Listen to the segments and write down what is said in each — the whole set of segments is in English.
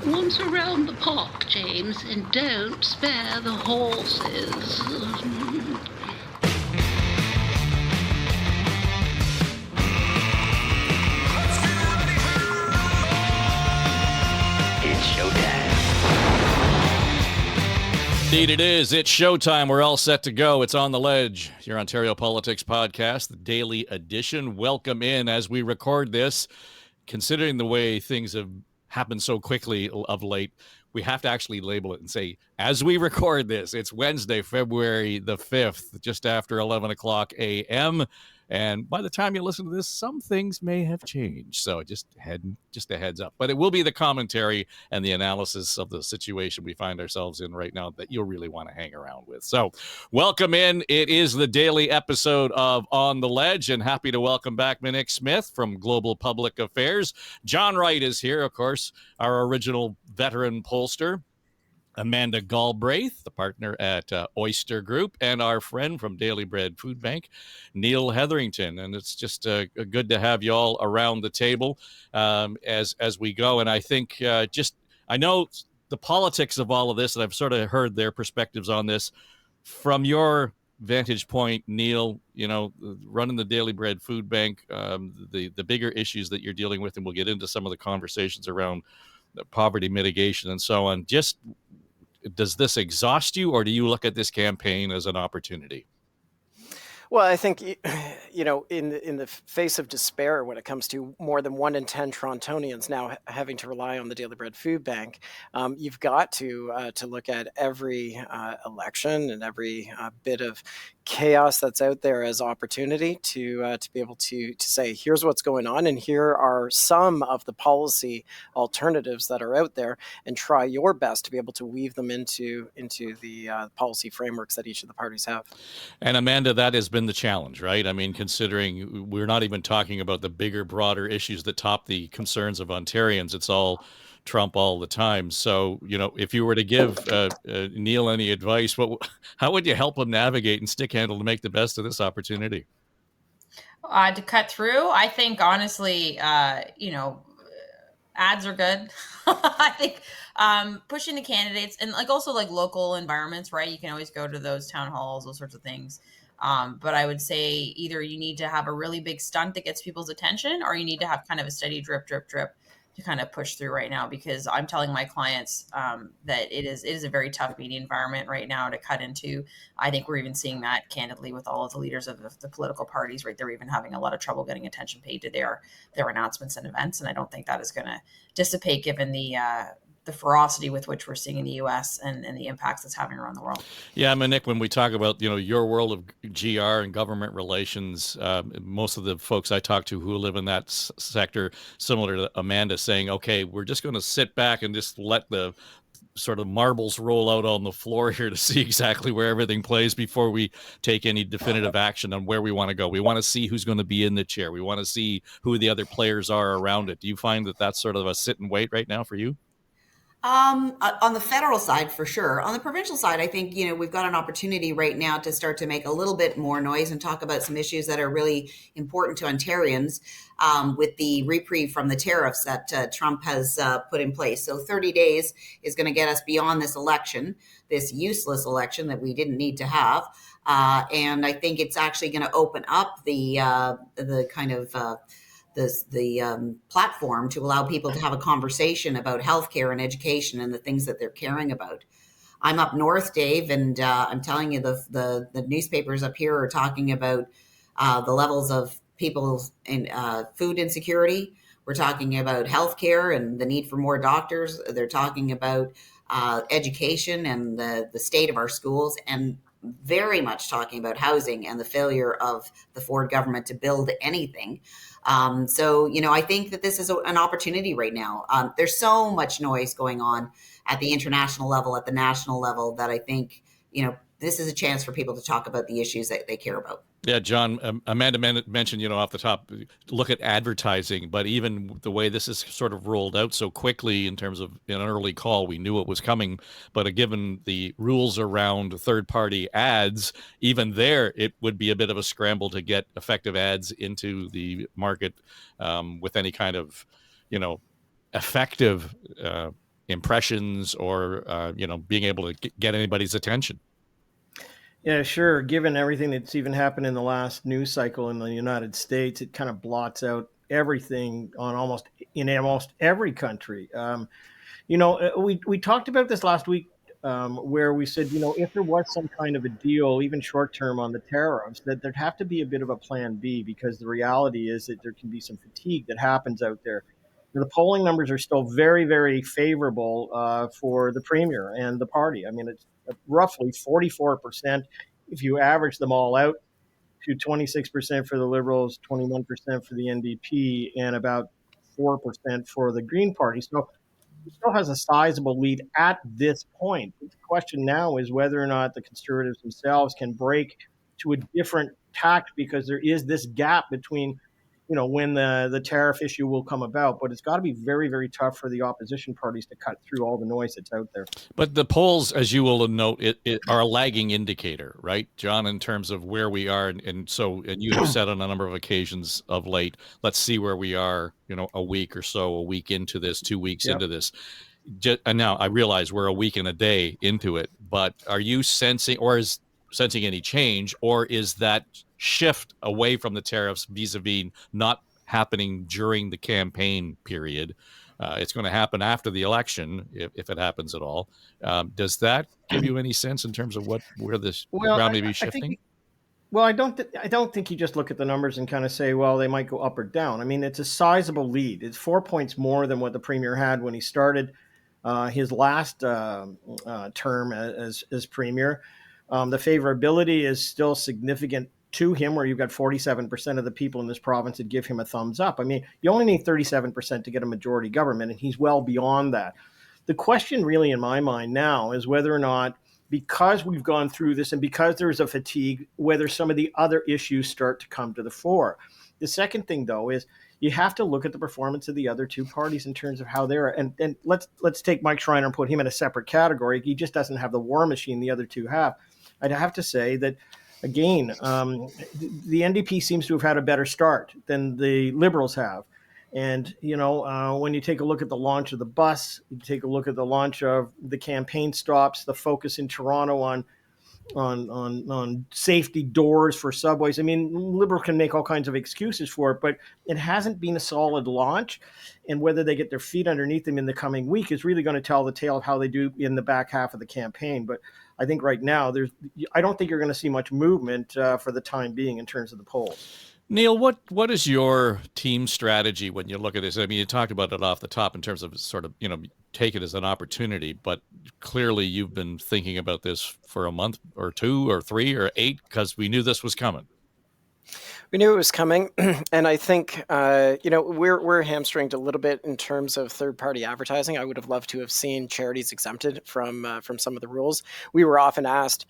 Once around the park, James, and don't spare the horses. It's showtime. Indeed it is. It's showtime. We're all set to go. It's On the Ledge, your Ontario Politics podcast, the daily edition. Welcome in as we record this. Considering the way things have happened so quickly of late, we have to actually label it and say, as we record this, it's Wednesday, February the 5th, just after 11 o'clock a.m., and by the time you listen to this, some things may have changed. So just a heads up. But it will be the commentary and the analysis of the situation we find ourselves in right now that you'll really want to hang around with. So welcome in. It is the daily episode of On the Ledge, and happy to welcome back Monique Smith from Global Public Affairs. John Wright is here, of course, our original veteran pollster. Amanda Galbraith, the partner at Oyster Group, and our friend from Daily Bread Food Bank, Neil Hetherington. And it's just good to have you all around the table as we go. And I think I know the politics of all of this, and I've sort of heard their perspectives on this. From your vantage point, Neil, you know, running the Daily Bread Food Bank, the bigger issues that you're dealing with, and we'll get into some of the conversations around the poverty mitigation and so on. Just does this exhaust you, or do you look at this campaign as an opportunity? Well, I think, you know, in the face of despair when it comes to more than 1 in 10 Torontonians now having to rely on the Daily Bread Food Bank, you've got to look at every election and every bit of chaos that's out there as opportunity to be able to say, here's what's going on, and here are some of the policy alternatives that are out there, and try your best to be able to weave them into the policy frameworks that each of the parties have. And Amanda, that has been the challenge, right? I mean, considering we're not even talking about the bigger, broader issues that top the concerns of Ontarians, it's all Trump all the time. So, you know, if you were to give Neil any advice, how would you help him navigate and stick handle to make the best of this opportunity? To cut through, I think, honestly, you know, ads are good. I think pushing the candidates and also local environments, right? You can always go to those town halls, those sorts of things. But I would say either you need to have a really big stunt that gets people's attention, or you need to have kind of a steady drip to kind of push through right now, because I'm telling my clients that it is a very tough media environment right now to cut into. I think we're even seeing that candidly with all of the leaders of the political parties, right? They're even having a lot of trouble getting attention paid to their announcements and events. And I don't think that is going to dissipate given the ferocity with which we're seeing in the U.S. and the impacts it's having around the world. Yeah, Monique, when we talk about, you know, your world of GR and government relations, most of the folks I talk to who live in that sector, similar to Amanda, saying, okay, we're just going to sit back and just let the sort of marbles roll out on the floor here to see exactly where everything plays before we take any definitive action on where we want to go. We want to see who's going to be in the chair. We want to see who the other players are around it. Do you find that that's sort of a sit and wait right now for you? On the federal side, for sure. On the provincial side, I think, you know, we've got an opportunity right now to start to make a little bit more noise and talk about some issues that are really important to Ontarians with the reprieve from the tariffs that Trump has put in place. So 30 days is going to get us beyond this election, this useless election that we didn't need to have. And I think it's actually going to open up the kind of the platform to allow people to have a conversation about healthcare and education and the things that they're caring about. I'm up north, Dave, and I'm telling you, the newspapers up here are talking about the levels of people's food insecurity. We're talking about healthcare and the need for more doctors. They're talking about education and the state of our schools, and very much talking about housing and the failure of the Ford government to build anything. So, you know, I think that this is an opportunity right now. There's so much noise going on at the international level, at the national level, that I think, you know, this is a chance for people to talk about the issues that they care about. Yeah, John, Amanda mentioned, you know, off the top, look at advertising, but even the way this is sort of rolled out so quickly in terms of in an early call, we knew it was coming, but given the rules around third-party ads, even there, it would be a bit of a scramble to get effective ads into the market with any kind of, you know, effective impressions or being able to get anybody's attention. Yeah, sure. Given everything that's even happened in the last news cycle in the United States, it kind of blots out everything in almost every country. We talked about this last week, where we said, if there was some kind of a deal, even short term on the tariffs, that there'd have to be a bit of a plan B, because the reality is that there can be some fatigue that happens out there. The polling numbers are still very, very favorable for the premier and the party. I mean, it's roughly 44% if you average them all out, to 26% for the Liberals, 21% for the NDP, and about 4% for the Green Party. So he still has a sizable lead at this point. The question now is whether or not the Conservatives themselves can break to a different tact, because there is this gap between, when the tariff issue will come about. But it's got to be very, very tough for the opposition parties to cut through all the noise that's out there. But the polls, as you will note, it are a lagging indicator, right, John, in terms of where we are. And you have said on a number of occasions of late, let's see where we are, a week into this, 2 weeks into this. And now I realize we're a week and a day into it, but are you sensing any change, or is that shift away from the tariffs vis-a-vis not happening during the campaign period? It's going to happen after the election, if it happens at all. Does that give you any sense in terms of where this ground may be shifting? I don't think you just look at the numbers and kind of say, well, they might go up or down. I mean, it's a sizable lead. It's 4 points more than what the premier had when he started his last term as premier. The favorability is still significant to him, where you've got 47% of the people in this province that give him a thumbs up. I mean, you only need 37% to get a majority government, and he's well beyond that. The question really in my mind now is whether or not, because we've gone through this and because there's a fatigue, whether some of the other issues start to come to the fore. The second thing, though, is you have to look at the performance of the other two parties in terms of how they're. And let's take Mike Schreiner and put him in a separate category. He just doesn't have the war machine the other two have. I'd have to say that, again, the NDP seems to have had a better start than the Liberals have. And, when you take a look at the launch of the bus, you take a look at the launch of the campaign stops, the focus in Toronto on safety doors for subways. I mean, Liberals can make all kinds of excuses for it, but it hasn't been a solid launch. And whether they get their feet underneath them in the coming week is really going to tell the tale of how they do in the back half of the campaign. But I think right now, I don't think you're going to see much movement for the time being in terms of the polls. Neil, what is your team strategy when you look at this? I mean, you talked about it off the top in terms of sort of, take it as an opportunity, but clearly you've been thinking about this for a month or 2 or 3 or 8, because we knew this was coming. We knew it was coming, and I think we're hamstringed a little bit in terms of third-party advertising. I would have loved to have seen charities exempted from some of the rules. We were often asked,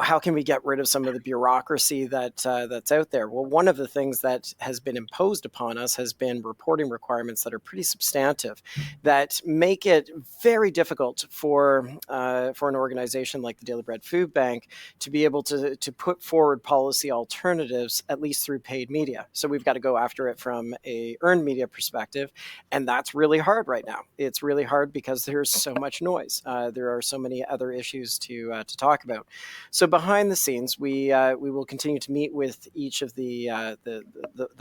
how can we get rid of some of the bureaucracy that's out there? Well, one of the things that has been imposed upon us has been reporting requirements that are pretty substantive, that make it very difficult for an organization like the Daily Bread Food Bank to be able to put forward policy alternatives, at least through paid media. So we've got to go after it from a earned media perspective. And that's really hard right now. It's really hard because there's so much noise. There are so many other issues to talk about. So behind the scenes, we will continue to meet with each of the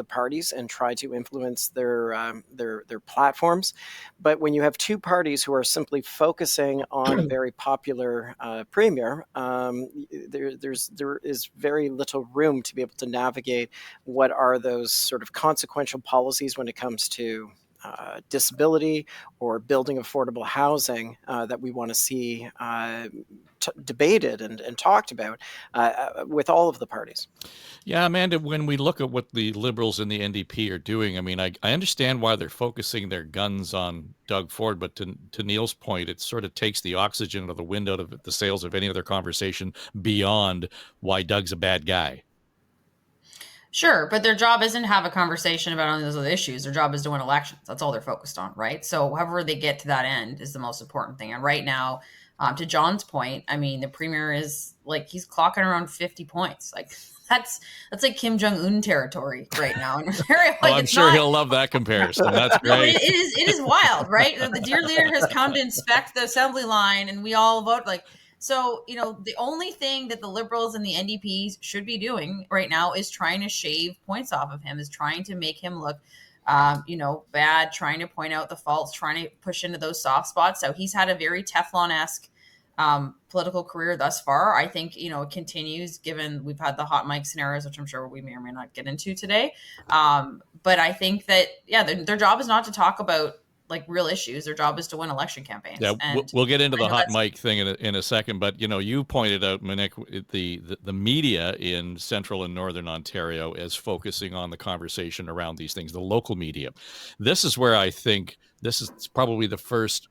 parties and try to influence their platforms. But when you have two parties who are simply focusing on a very popular premier, there is very little room to be able to navigate what are those sort of consequential policies when it comes to disability or building affordable housing that we want to see debated and talked about with all of the parties. Yeah, Amanda, when we look at what the Liberals and the NDP are doing, I mean, I understand why they're focusing their guns on Doug Ford, but to Neil's point, it sort of takes the oxygen out of the wind out of the sails of any other conversation beyond why Doug's a bad guy. Sure, but their job isn't to have a conversation about any of those other issues. Their job is to win elections. That's all they're focused on, right? So however they get to that end is the most important thing. And right now, to John's point, I mean, the premier is he's clocking around 50 points. That's like Kim Jong-un territory right now in Ontario. Oh, I'm sure he'll love that comparison. That's No, great. it is wild, right? The dear leader has come to inspect the assembly line, and we all vote like. So, the only thing that the Liberals and the NDPs should be doing right now is trying to shave points off of him, is trying to make him look, bad, trying to point out the faults, trying to push into those soft spots. So he's had a very Teflon-esque political career thus far. I think, it continues, given we've had the hot mic scenarios, which I'm sure we may or may not get into today. But I think that, their job is not to talk about like real issues. Their job is to win election campaigns. Yeah, and we'll get into the hot mic thing in a second, but you pointed out, Monique, the media in central and northern Ontario is focusing on the conversation around these things, the local media. This is where I think this is probably the first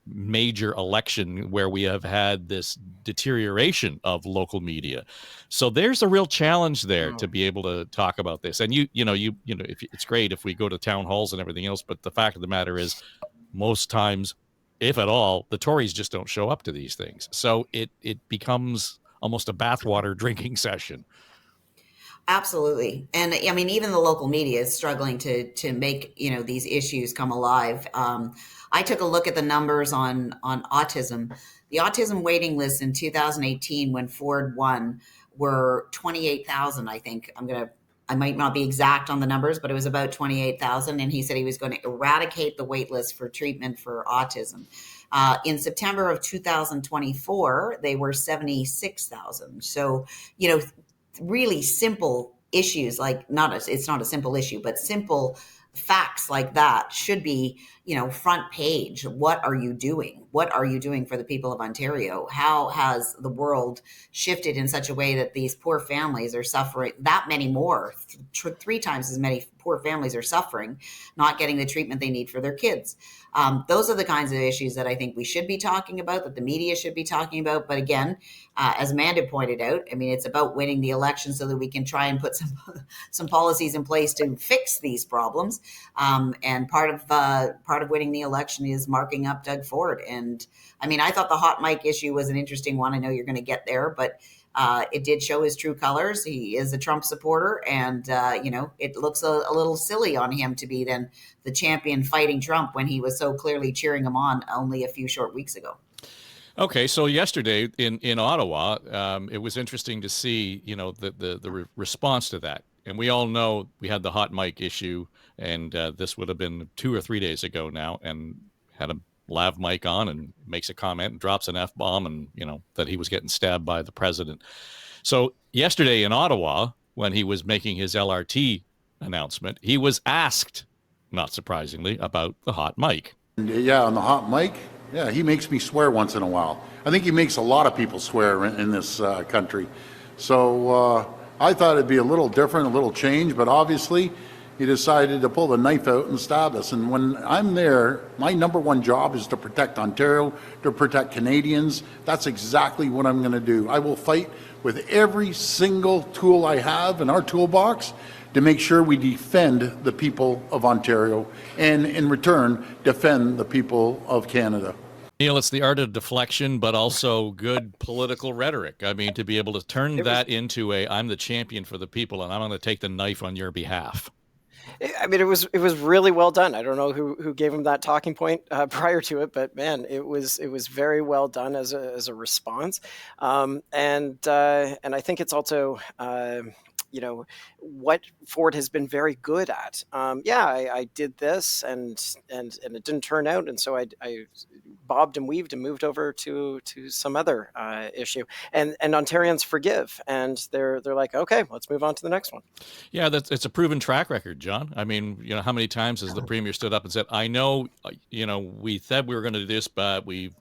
major election where we have had this deterioration of local media. So there's a real challenge there to be able to talk about this. And if it's great if we go to town halls and everything else, but the fact of the matter is, most times, if at all, the Tories just don't show up to these things. So it becomes almost a bathwater drinking session. Absolutely. And I mean, even the local media is struggling to make, these issues come alive. I took a look at the numbers on autism. The autism waiting list in 2018, when Ford won, were 28,000, I think. I might not be exact on the numbers, but it was about 28,000. And he said he was going to eradicate the wait list for treatment for autism. In September of 2024, they were 76,000. So, really simple issues, like it's not a simple issue, but simple facts like that should be, front page. What are you doing? What are you doing for the people of Ontario? How has the world shifted in such a way that these poor families are suffering, that many more, 3 times as many poor families are suffering, not getting the treatment they need for their kids? Those are the kinds of issues that I think we should be talking about, that the media should be talking about. But again, as Amanda pointed out, I mean, it's about winning the election so that we can try and put some policies in place to fix these problems. And part of winning the election is marking up Doug Ford. And I mean, I thought the hot mic issue was an interesting one. I know you're going to get there, but it did show his true colors. He is a Trump supporter, and it looks a little silly on him to be then the champion fighting Trump when he was so clearly cheering him on only a few short weeks ago. Okay, so yesterday in Ottawa, it was interesting to see the response to that. And we all know we had the hot mic issue, and this would have been 2 or 3 days ago now, and had a lav mic on and makes a comment and drops an F-bomb, and that he was getting stabbed by the president. So yesterday in Ottawa, when he was making his LRT announcement, he was asked, not surprisingly, about the hot mic. Yeah, on the hot mic, yeah, he makes me swear once in a while. I think he makes a lot of people swear in this country. So I thought it'd be a little different, a little change, but obviously he decided to pull the knife out and stab us. And when I'm there, my number one job is to protect Ontario, to protect Canadians. That's exactly what I'm going to do. I will fight with every single tool I have in our toolbox to make sure we defend the people of Ontario, and in return, defend the people of Canada. Neil, it's the art of deflection, but also good political rhetoric. I mean, to be able to turn that into I'm the champion for the people, and I'm going to take the knife on your behalf. I mean, it was really well done. I don't know who gave him that talking point prior to it, but man, it was very well done as a response, and I think it's also what Ford has been very good at. I did this and it didn't turn out, and so I bobbed and weaved and moved over to some other issue, and Ontarians forgive, and they're like, okay, let's move on to the next one. Yeah, it's a proven track record, John. I mean, how many times has the premier stood up and said, I know, we said we were going to do this, but we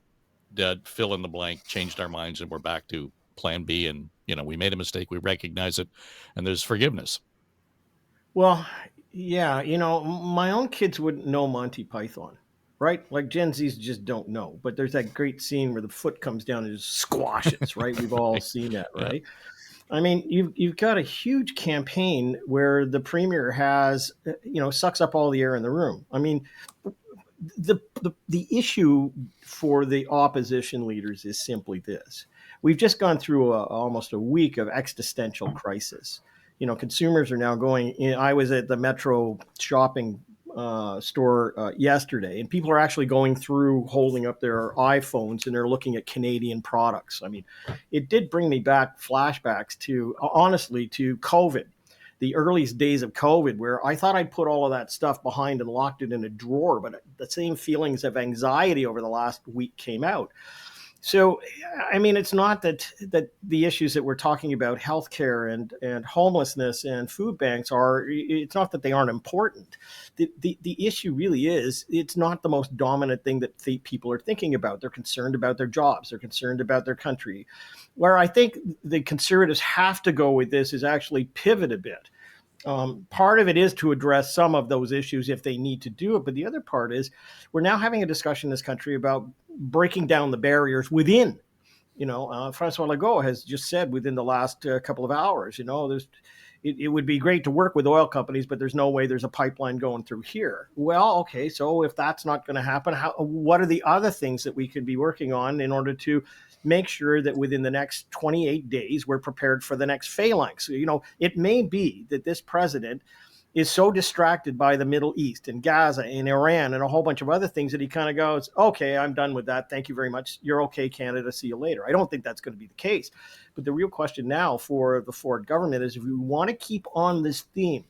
did fill in the blank, changed our minds, and we're back to plan B, and we made a mistake, we recognize it, and there's forgiveness. Well, yeah, my own kids wouldn't know Monty Python, right? Like Gen Zs just don't know. But there's that great scene where the foot comes down and just squashes, right? We've all seen that, right? Yeah. I mean, you've got a huge campaign where the premier has, sucks up all the air in the room. I mean, the issue for the opposition leaders is simply this. we've just gone through almost a week of existential crisis. Consumers are now going in. I was at the Metro shopping store yesterday, and people are actually going through, holding up their iPhones, and they're looking at Canadian products. I mean, it did bring me back flashbacks to, honestly, to COVID, the earliest days of COVID, where I thought I'd put all of that stuff behind and locked it in a drawer, but the same feelings of anxiety over the last week came out. So, I mean, it's not that the issues that we're talking about, healthcare and homelessness and food banks, it's not that they aren't important. The issue really is, it's not the most dominant thing that people are thinking about. They're concerned about their jobs. They're concerned about their country. Where I think the Conservatives have to go with this is actually pivot a bit. Part of it is to address some of those issues if they need to do it. But the other part is, we're now having a discussion in this country about breaking down the barriers within. Francois Legault has just said within the last couple of hours, it would be great to work with oil companies, but there's no way there's a pipeline going through here. Well, okay, so if that's not going to happen, what are the other things that we could be working on in order to make sure that within the next 28 days, we're prepared for the next phalanx? It may be that this president is so distracted by the Middle East and Gaza and Iran and a whole bunch of other things that he kind of goes, okay, I'm done with that. Thank you very much. You're okay, Canada. See you later. I don't think that's going to be the case. But the real question now for the Ford government is, if we want to keep on this theme,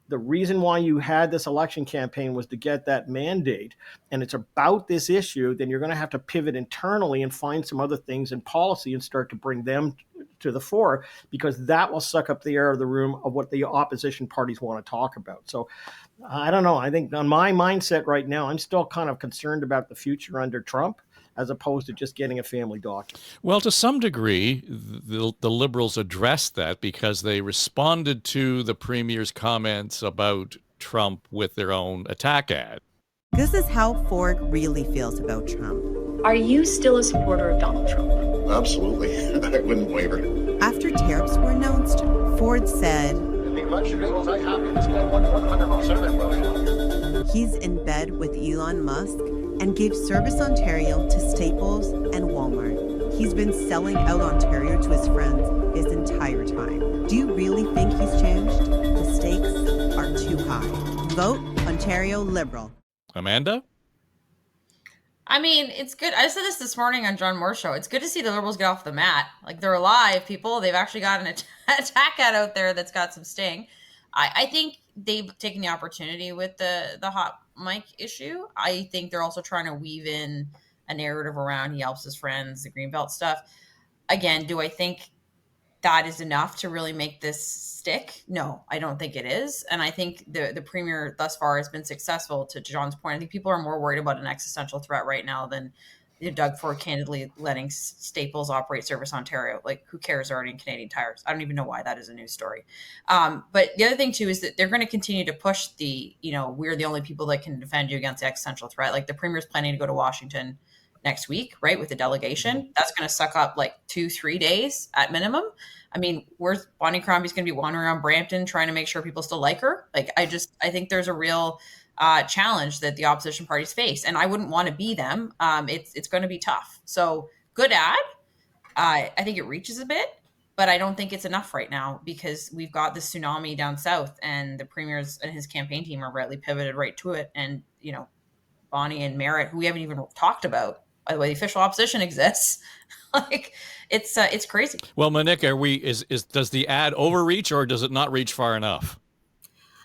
the reason why you had this election campaign was to get that mandate, and it's about this issue, then you're going to have to pivot internally and find some other things in policy and start to bring them to the fore, because that will suck up the air of the room of what the opposition parties want to talk about. So I don't know. I think on my mindset right now, I'm still kind of concerned about the future under Trump, as opposed to just getting a family document. Well, to some degree, the Liberals addressed that because they responded to the Premier's comments about Trump with their own attack ad. This is how Ford really feels about Trump. Are you still a supporter of Donald Trump? Absolutely. I wouldn't waver. After tariffs were announced, Ford said, he's in bed with Elon Musk and gave Service Ontario to Staples and Walmart. He's been selling out Ontario to his friends his entire time. Do you really think he's changed? The stakes are too high. Vote Ontario Liberal. Amanda? I mean, it's good. I said this morning on John Moore's show. It's good to see the Liberals get off the mat. Like, they're alive, people. They've actually got an attack ad out there that's got some sting. I think they've taken the opportunity with the hot mic issue. I think they're also trying to weave in a narrative around he helps his friends, the Greenbelt stuff. Again, do I think that is enough to really make this stick? No, I don't think it is. And I think the Premier thus far has been successful. To John's point, I think people are more worried about an existential threat right now than Doug Ford candidly letting Staples operate Service Ontario. Like, who cares? Already in Canadian Tires. I don't even know why that is a news story. But the other thing too is that they're going to continue to push we're the only people that can defend you against the existential threat. Like, the Premier's planning to go to Washington next week, right, with the delegation. That's going to suck up like 2-3 days at minimum. I mean, where's Bonnie Crombie's going to be wandering around Brampton trying to make sure people still like her? Like, I think there's a real challenge that the opposition parties face, and I wouldn't want to be them. It's going to be tough. So, good ad. I think it reaches a bit, but I don't think it's enough right now, because we've got this tsunami down south, and the Premier's and his campaign team are rightly pivoted right to it. And Bonnie and Marit, who we haven't even talked about, by the way, the official opposition exists. Like, it's crazy. Well, Monique, does the ad overreach, or does it not reach far enough?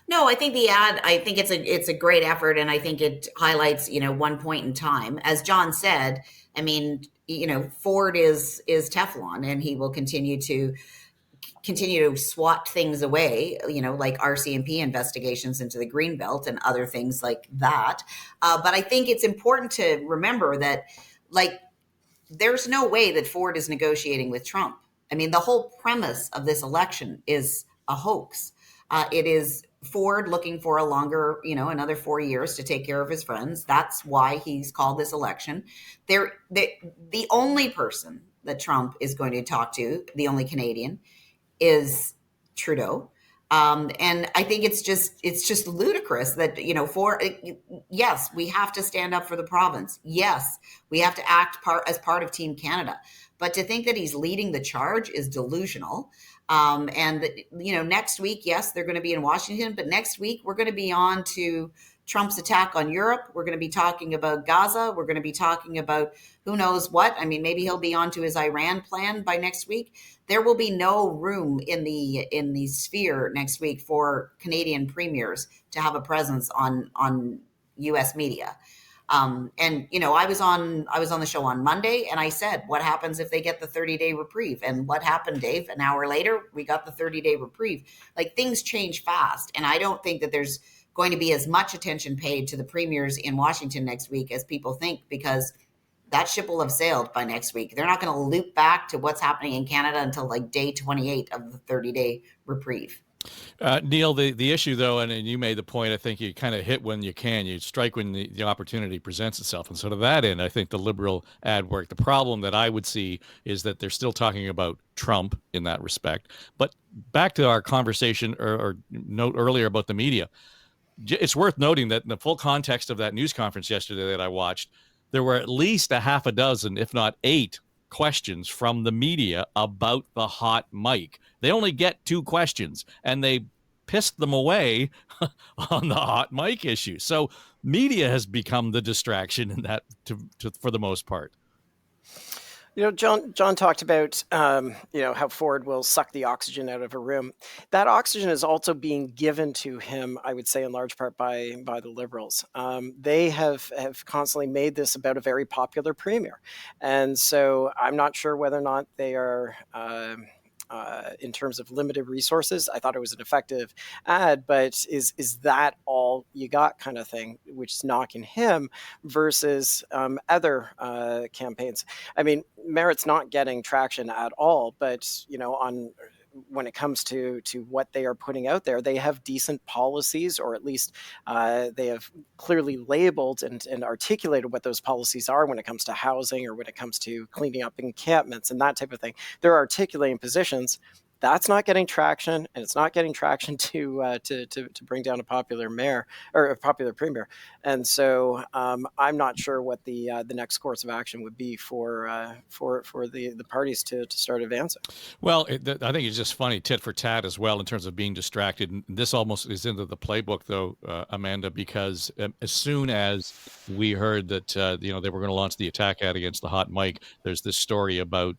No, I think the ad, I think it's a great effort, and I think it highlights, one point in time. As John said, I mean, Ford is Teflon, and he will continue to swat things away, like RCMP investigations into the Greenbelt and other things like that. But I think it's important to remember that, like, there's no way that Ford is negotiating with Trump. I mean, the whole premise of this election is a hoax. It is Ford looking for a longer, another 4 years to take care of his friends. That's why he's called this election. The only person that Trump is going to talk to, the only Canadian, is Trudeau. And I think it's just ludicrous that, yes, we have to stand up for the province. Yes, we have to act as part of Team Canada. But to think that he's leading the charge is delusional. And next week, yes, they're going to be in Washington, but next week we're going to be on to Trump's attack on Europe. We're going to be talking about Gaza. We're going to be talking about who knows what. I mean, maybe he'll be on to his Iran plan by next week. There will be no room in the sphere next week for Canadian premiers to have a presence on U.S. media. I was on the show on Monday, and I said, what happens if they get the 30-day reprieve? And what happened, Dave? An hour later, we got the 30-day reprieve. Like, things change fast, and I don't think that there's going to be as much attention paid to the premiers in Washington next week as people think, because that ship will have sailed by next week. They're not going to loop back to what's happening in Canada until like day 28 of the 30-day reprieve. Neil, the issue, though, and you made the point, I think you kind of hit when you can. You strike when the opportunity presents itself. And so to that end, I think the Liberal ad work, the problem that I would see is that they're still talking about Trump in that respect. But back to our conversation or note earlier about the media, it's worth noting that in the full context of that news conference yesterday that I watched, there were at least a half a dozen, if not 8, questions from the media about the hot mic. They only get 2 questions, and they pissed them away on the hot mic issue. So media has become the distraction in that for the most part. John talked about, how Ford will suck the oxygen out of a room. That oxygen is also being given to him, I would say, in large part by the Liberals. They have constantly made this about a very popular premier. And so I'm not sure whether or not they are... in terms of limited resources, I thought it was an effective ad, but is that all you got kind of thing, which is knocking him versus other campaigns. I mean, Marit's not getting traction at all, but, when it comes to what they are putting out there, they have decent policies, or at least they have clearly labeled and articulated what those policies are when it comes to housing or when it comes to cleaning up encampments and that type of thing. They're articulating positions. That's not getting traction, and it's not getting traction to bring down a popular mayor or a popular premier. And so I'm not sure what the next course of action would be for the parties to start advancing. Well, I think it's just funny, tit for tat as well, in terms of being distracted. And this almost is into the playbook, though, Amanda, because as soon as we heard that they were going to launch the attack ad against the hot mic, there's this story about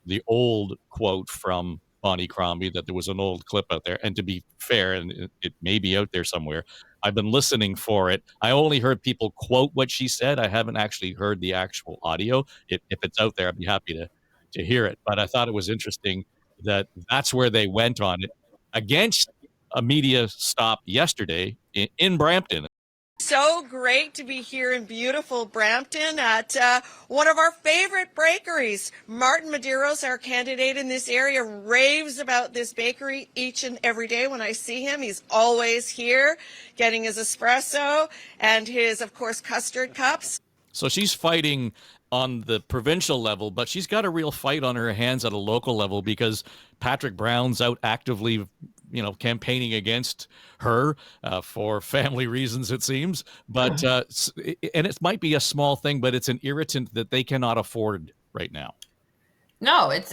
the old quote from Bonnie Crombie, that there was an old clip out there. And to be fair, and it may be out there somewhere, I've been listening for it. I only heard people quote what she said. I haven't actually heard the actual audio. If it's out there, I'd be happy to hear it. But I thought it was interesting that that's where they went on it, against a media stop yesterday in Brampton. So great to be here in beautiful Brampton at one of our favorite bakeries. Martin Medeiros, our candidate in this area, raves about this bakery each and every day when I see him. He's always here getting his espresso and his, of course, custard cups. So she's fighting on the provincial level, but she's got a real fight on her hands at a local level, because Patrick Brown's out actively campaigning against her for family reasons, it seems. But and it might be a small thing, but it's an irritant that they cannot afford right now. No, it's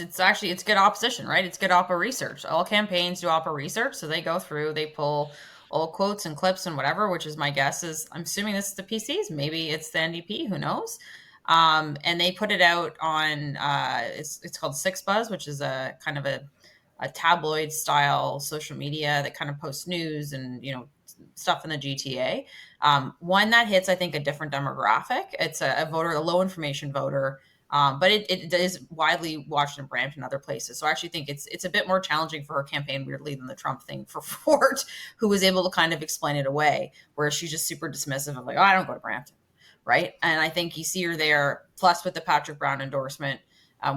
good opposition, right? It's good opera research. All campaigns do opera research, so they go through, they pull old quotes and clips and whatever, which is my guess is, I'm assuming this is the PCs, maybe it's the NDP, who knows? And they put it out on it's called Six Buzz, which is a kind of a tabloid style social media that kind of posts news and stuff in the GTA. One that hits, I think, a different demographic. It's a voter, a low information voter, but it is widely watched in Brampton and other places. So I actually think it's a bit more challenging for her campaign, weirdly, than the Trump thing for Ford, who was able to kind of explain it away, whereas she's just super dismissive of like, oh, I don't go to Brampton, right? And I think you see her there, plus with the Patrick Brown endorsement,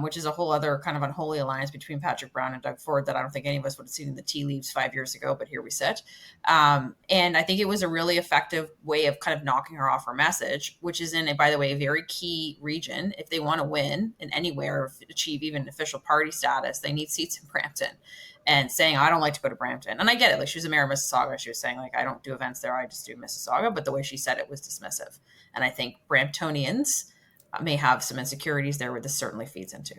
which is a whole other kind of unholy alliance between Patrick Brown and Doug Ford that I don't think any of us would have seen in the tea leaves 5 years ago, but here we sit. And I think it was a really effective way of kind of knocking her off her message, which is in, by the way, a very key region. If they want to win in anywhere or achieve even official party status, they need seats in Brampton. And saying, I don't like to go to Brampton. And I get it. Like, she was a mayor of Mississauga. She was saying, like, I don't do events there. I just do Mississauga. But the way she said it was dismissive. And I think Bramptonians may have some insecurities there where this certainly feeds into.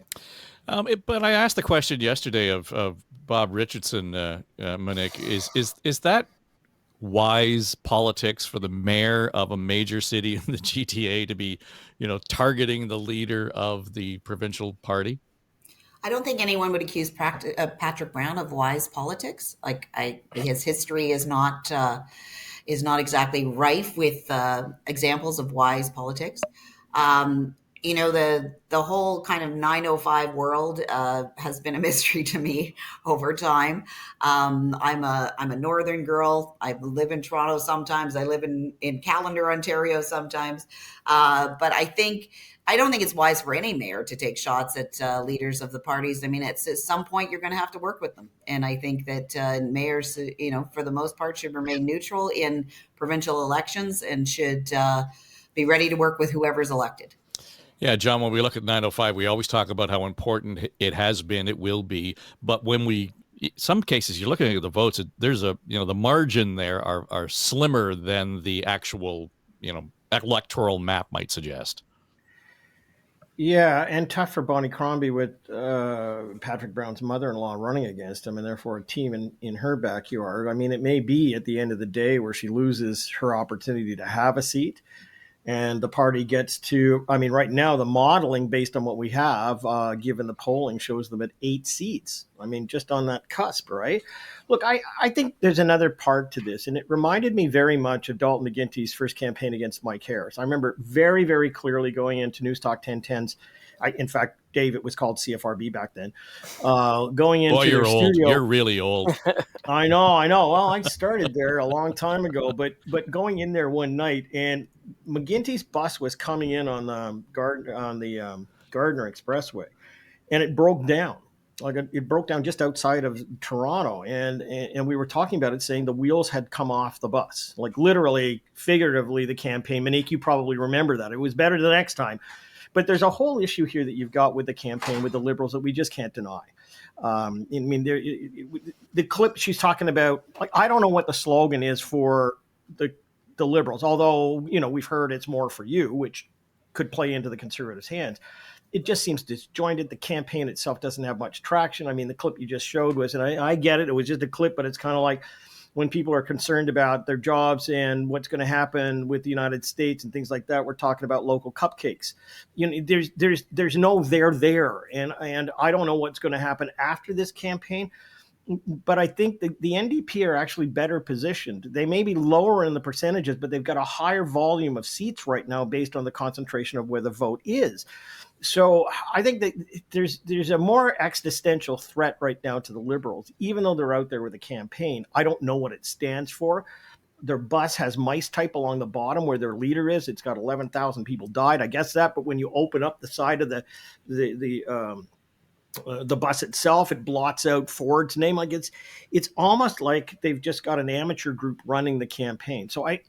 But I asked the question yesterday of Bob Richardson, Monique, is that wise politics for the mayor of a major city in the GTA to be, targeting the leader of the provincial party? I don't think anyone would accuse Patrick Brown of wise politics. Like, his history is not exactly rife with examples of wise politics. The whole kind of 905 world has been a mystery to me over time. I'm a northern girl. I live in Toronto sometimes. I live in Callander, Ontario sometimes. But I don't think it's wise for any mayor to take shots at leaders of the parties. I mean, at some point you're going to have to work with them. And I think that mayors, for the most part, should remain neutral in provincial elections and should be ready to work with whoever's elected. Yeah, John, when we look at 905, we always talk about how important it has been, it will be. But when some cases, you're looking at the votes, there's the margin there are slimmer than the actual, electoral map might suggest. Yeah, and tough for Bonnie Crombie with Patrick Brown's mother-in-law running against him, and therefore a team in her backyard. I mean, it may be at the end of the day where she loses her opportunity to have a seat, and the party gets to, right now the modeling based on what we have, given the polling, shows them at 8 seats. Just on that cusp, right? Look, I think there's another part to this, and it reminded me very much of Dalton McGuinty's first campaign against Mike Harris. I remember very, very clearly going into News Talk 1010's. In fact, Dave, it was called CFRB back then. Going into you're old. Studio, you're really old. I know. Well, I started there a long time ago, but going in there one night, and McGuinty's bus was coming in on the Gardner Expressway, and it broke down. It broke down just outside of Toronto, and we were talking about it, saying the wheels had come off the bus, like literally, figuratively. The campaign, Monique, you probably remember that. It was better the next time. But there's a whole issue here that you've got with the campaign, with the Liberals, that we just can't deny. The clip she's talking about, I don't know what the slogan is for the Liberals, although, we've heard it's more for you, which could play into the Conservatives' hands. It just seems disjointed. The campaign itself doesn't have much traction. The clip you just showed was, and I get it, it was just a clip, but it's kind of like when people are concerned about their jobs and what's going to happen with the United States and things like that, we're talking about local cupcakes. There's no there. And I don't know what's going to happen after this campaign. But I think the NDP are actually better positioned. They may be lower in the percentages, but they've got a higher volume of seats right now based on the concentration of where the vote is. So I think that there's a more existential threat right now to the Liberals, even though they're out there with a campaign. I don't know what it stands for. Their bus has mice type along the bottom where their leader is. It's got 11,000 people died. I guess that, but when you open up the side of the bus itself, it blots out Ford's name. It's almost like they've just got an amateur group running the campaign. So I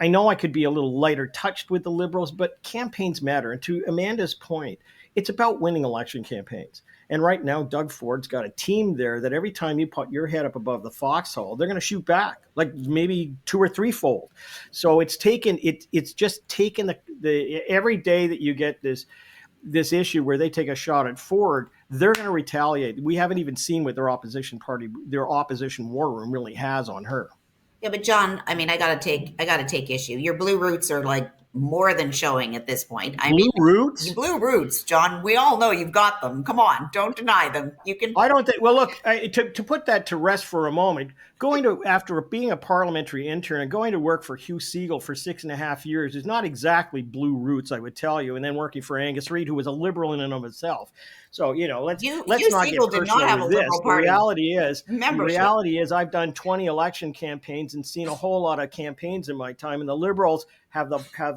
know I could be a little lighter touched with the Liberals, but campaigns matter. And to Amanda's point, it's about winning election campaigns. And right now, Doug Ford's got a team there that every time you put your head up above the foxhole, they're going to shoot back, like maybe 2 or 3-fold. So it's just taken the every day that you get this issue where they take a shot at Ford, they're going to retaliate. We haven't even seen what their opposition war room really has on her. Yeah, but John, I gotta take issue. Your blue roots are like more than showing at this point. Blue roots, John. We all know you've got them. Come on, don't deny them. You can. I don't think. Well, look, to put that to rest for a moment, after being a parliamentary intern and going to work for Hugh Segal for 6.5 years is not exactly blue roots, I would tell you. And then working for Angus Reid, who was a Liberal in and of itself. So let's not get personal with this. The reality is, I've done 20 election campaigns and seen a whole lot of campaigns in my time, and the Liberals have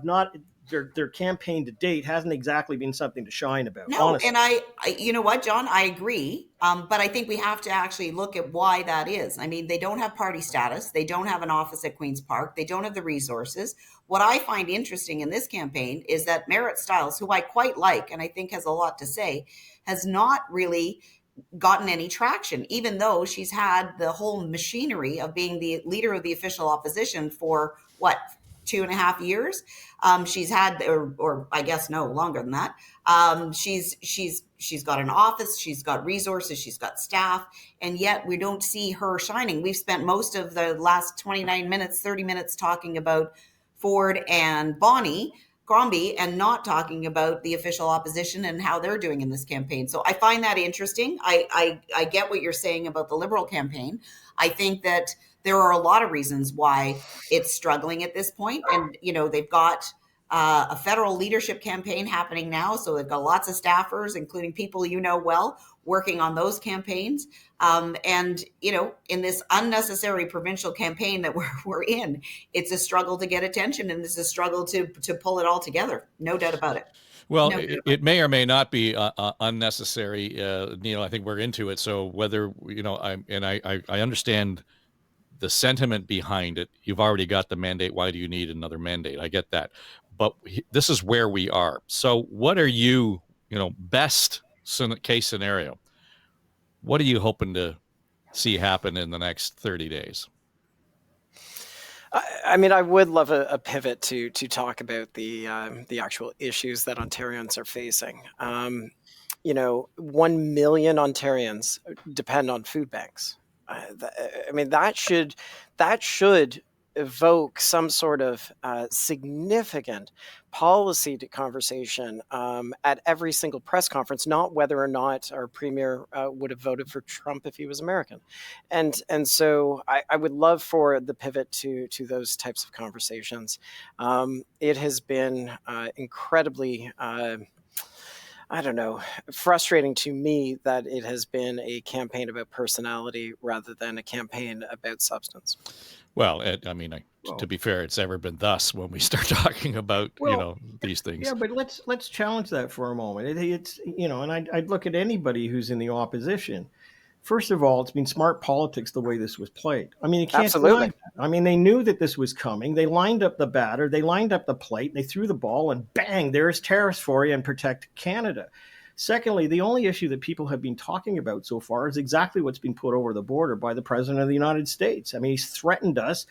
not their campaign to date hasn't exactly been something to shine about. No, honestly. and I you know what, John, I agree. But I think we have to actually look at why that is. I mean, they don't have party status. They don't have an office at Queen's Park. They don't have the resources. What I find interesting in this campaign is that Marit Stiles, who I quite like and I think has a lot to say, has not really gotten any traction, even though she's had the whole machinery of being the leader of the official opposition for what, 2.5 years. She's had, or I guess no longer than that. She's got an office, she's got resources, she's got staff, and yet we don't see her shining. We've spent most of the last 29 minutes, 30 minutes talking about Ford and Crombie, and not talking about the official opposition and how they're doing in this campaign. So I find that interesting. I get what you're saying about the Liberal campaign. I think that there are a lot of reasons why it's struggling at this point. And, they've got a federal leadership campaign happening now. So they've got lots of staffers, including people well, working on those campaigns. And, in this unnecessary provincial campaign that we're in, it's a struggle to get attention, and it's a struggle to pull it all together. No doubt about it. Well, it may or may not be unnecessary. Neil, I think we're into it. So whether, I understand the sentiment behind it. You've already got the mandate. Why do you need another mandate? I get that. But this is where we are. So what are you, best case scenario? What are you hoping to see happen in the next 30 days? I mean, I would love a pivot to talk about the actual issues that Ontarians are facing. 1 million Ontarians depend on food banks. That should evoke some sort of significant policy conversation at every single press conference, not whether or not our premier would have voted for Trump if he was American. And so I would love for the pivot to those types of conversations. It has been incredibly frustrating to me that it has been a campaign about personality rather than a campaign about substance. Well, to be fair, it's ever been thus when we start talking about, these things. Yeah, but let's challenge that for a moment. It's and I'd look at anybody who's in the opposition. First of all, it's been smart politics the way this was played. You can't Absolutely. deny that. They knew that this was coming. They lined up the batter, they lined up the plate, they threw the ball, and bang, there's tariffs for you and protect Canada. Secondly, the only issue that people have been talking about so far is exactly what's been put over the border by the President of the United States. He's threatened us.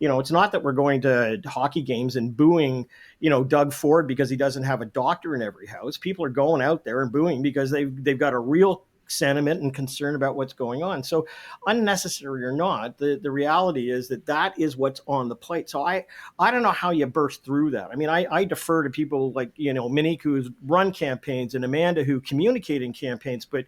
It's not that we're going to hockey games and booing, Doug Ford because he doesn't have a doctor in every house. People are going out there and booing because they've got a real sentiment and concern about what's going on. So unnecessary or not, the reality is that is what's on the plate. So I don't know how you burst through that. I defer to people like, Monique, who's run campaigns, and Amanda, who communicate in campaigns, but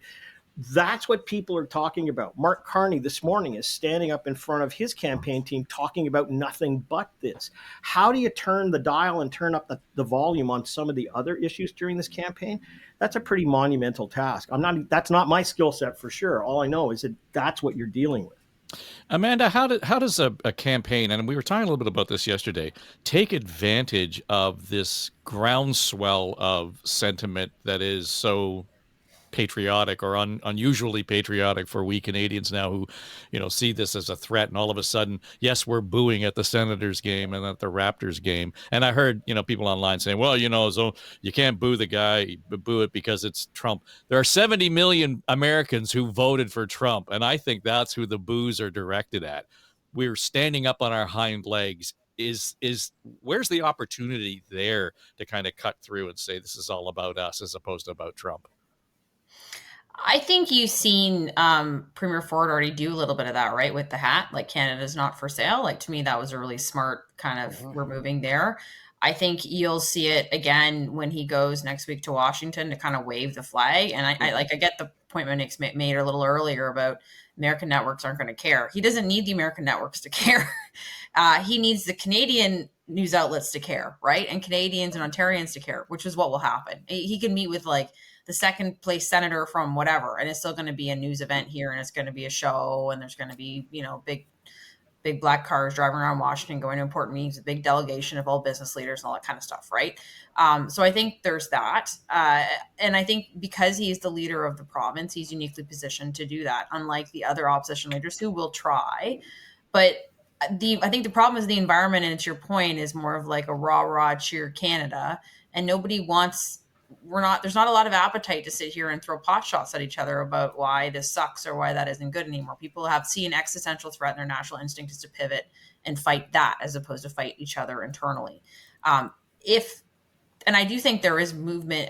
that's what people are talking about. Mark Carney this morning is standing up in front of his campaign team talking about nothing but this. How do you turn the dial and turn up the volume on some of the other issues during this campaign? That's a pretty monumental task. That's not my skill set for sure. All I know is that that's what you're dealing with. Amanda, how does a campaign, and we were talking a little bit about this yesterday, take advantage of this groundswell of sentiment that is so patriotic or unusually patriotic for we Canadians now who, see this as a threat, and all of a sudden, yes, we're booing at the Senators game and at the Raptors game. And I heard, people online saying, well, so you can't boo the guy, boo it because it's Trump. There are 70 million Americans who voted for Trump, and I think that's who the boos are directed at. We're standing up on our hind legs. Where's the opportunity there to kind of cut through and say this is all about us as opposed to about Trump? I think you've seen Premier Ford already do a little bit of that, right? With the hat, like Canada's not for sale. Like, to me, that was a really smart kind of removing there. I think you'll see it again when he goes next week to Washington to kind of wave the flag. And I get the point Monique's made a little earlier about American networks aren't going to care. He doesn't need the American networks to care. He needs the Canadian news outlets to care, right? And Canadians and Ontarians to care, which is what will happen. He can meet with like the second place senator from whatever, and it's still going to be a news event here, and it's going to be a show, and there's going to be, big big black cars driving around Washington, going to important meetings, a big delegation of all business leaders and all that kind of stuff, right? So I think there's that. And I think because he's the leader of the province, he's uniquely positioned to do that, unlike the other opposition leaders who will try. But I think the problem is the environment, and it's your point, is more of like a rah cheer Canada, and nobody wants. There's not a lot of appetite to sit here and throw pot shots at each other about why this sucks or why that isn't good anymore. People have seen an existential threat, and their natural instinct is to pivot and fight that as opposed to fight each other internally. And I do think there is movement,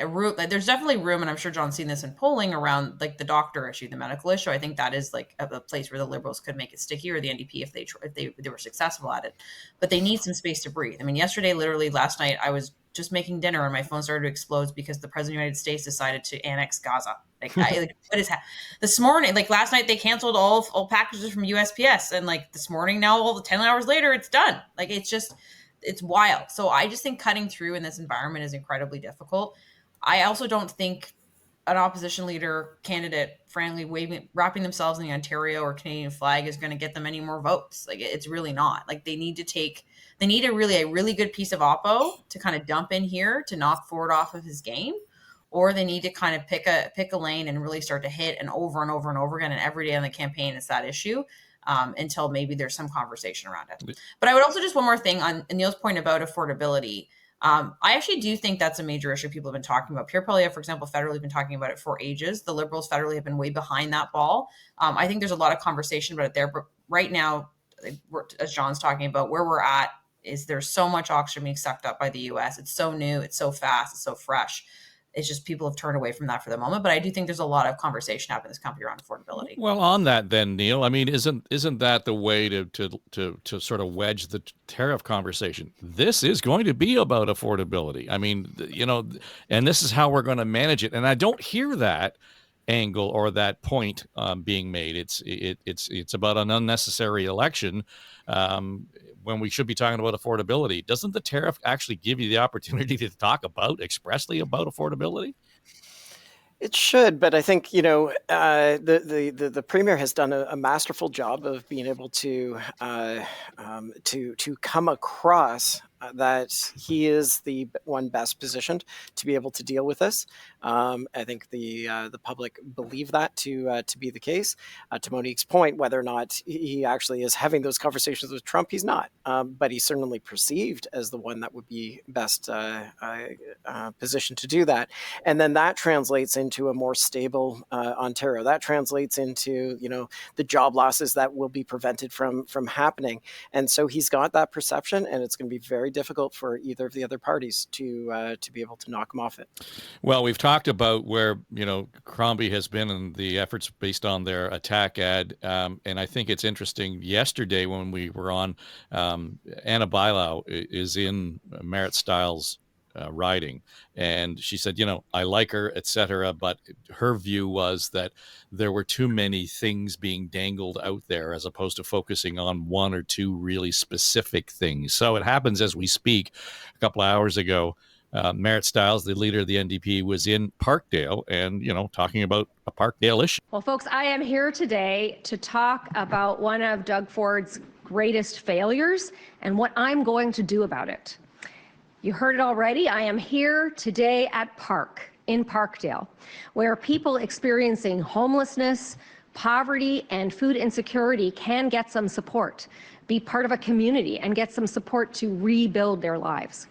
there's definitely room, and I'm sure John's seen this in polling around like the doctor issue, the medical issue. I think that is like a place where the Liberals could make it sticky, or the NDP if they were successful at it. But they need some space to breathe. I mean, last night, I was just making dinner and my phone started to explode because the President of the United States decided to annex Gaza. This morning, like last night, they canceled all packages from USPS, and like this morning, now all the 10 hours later, it's done. Like it's wild. So I just think cutting through in this environment is incredibly difficult. I also don't think an opposition leader candidate frankly wrapping themselves in the Ontario or Canadian flag is going to get them any more votes. Like it's really not. Like they need a really good piece of oppo to kind of dump in here to knock Ford off of his game, or they need to kind of pick a lane and really start to hit and over and over and over again. And every day on the campaign, it's that issue. Until maybe there's some conversation around it. But I would also just one more thing on Neil's point about affordability. I actually do think that's a major issue people have been talking about. Pierre Poilievre, for example, federally have been talking about it for ages. The Liberals federally have been way behind that ball. I think there's a lot of conversation about it there. But right now, as John's talking about, where we're at is there's so much oxygen being sucked up by the U.S. It's so new. It's so fast. It's so fresh. It's just people have turned away from that for the moment. But I do think there's a lot of conversation happening in this country around affordability. Well, on that then, Neil, I mean, isn't that the way to sort of wedge the tariff conversation? This is going to be about affordability. I mean, and this is how we're going to manage it. And I don't hear that angle or that point being made. It's about an unnecessary election when we should be talking about affordability. Doesn't the tariff actually give you the opportunity to talk expressly about affordability? It should, but I think the premier has done a masterful job of being able to come across that he is the one best positioned to be able to deal with this. I think the public believe that to be the case. To Monique's point, whether or not he actually is having those conversations with Trump, he's not. But he's certainly perceived as the one that would be best positioned to do that. And then that translates into a more stable Ontario. That translates into the job losses that will be prevented from happening. And so he's got that perception, and it's going to be very difficult for either of the other parties to be able to knock him off it. Well, we've talked about where Crombie has been in the efforts based on their attack ad, and I think it's interesting. Yesterday when we were on, Anna Bailau is in Marit Stiles' riding, and she said, I like her, etc. But her view was that there were too many things being dangled out there as opposed to focusing on one or two really specific things. So it happens as we speak. A couple of hours ago, Marit Stiles, the leader of the NDP, was in Parkdale and, talking about a Parkdale issue. Well, folks, I am here today to talk about one of Doug Ford's greatest failures and what I'm going to do about it. You heard it already. I am here today at in Parkdale, where people experiencing homelessness, poverty, and food insecurity can get some support, be part of a community, and get some support to rebuild their lives.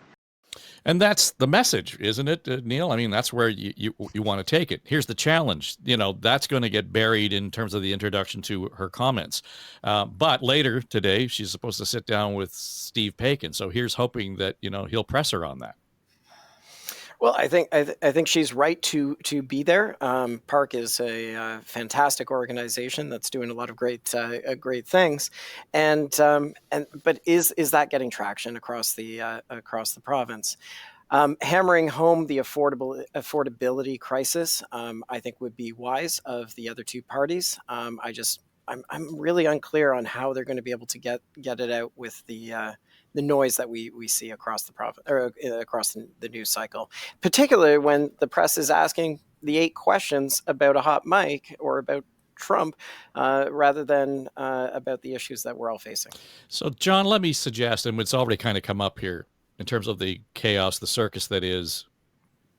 And that's the message, isn't it, Neil? I mean, that's where you want to take it. Here's the challenge. That's going to get buried in terms of the introduction to her comments. But later today, she's supposed to sit down with Steve Paikin. So here's hoping that, he'll press her on that. Well, I think she's right to be there. Park is a fantastic organization that's doing a lot of great things, but is that getting traction across the province? Hammering home the affordability crisis, I think, would be wise of the other two parties. I'm really unclear on how they're going to be able to get it out with the noise that we see across the province or across the news cycle, particularly when the press is asking the 8 questions about a hot mic or about Trump rather than about the issues that we're all facing. So, John, let me suggest, and it's already kind of come up here in terms of the chaos, the circus that is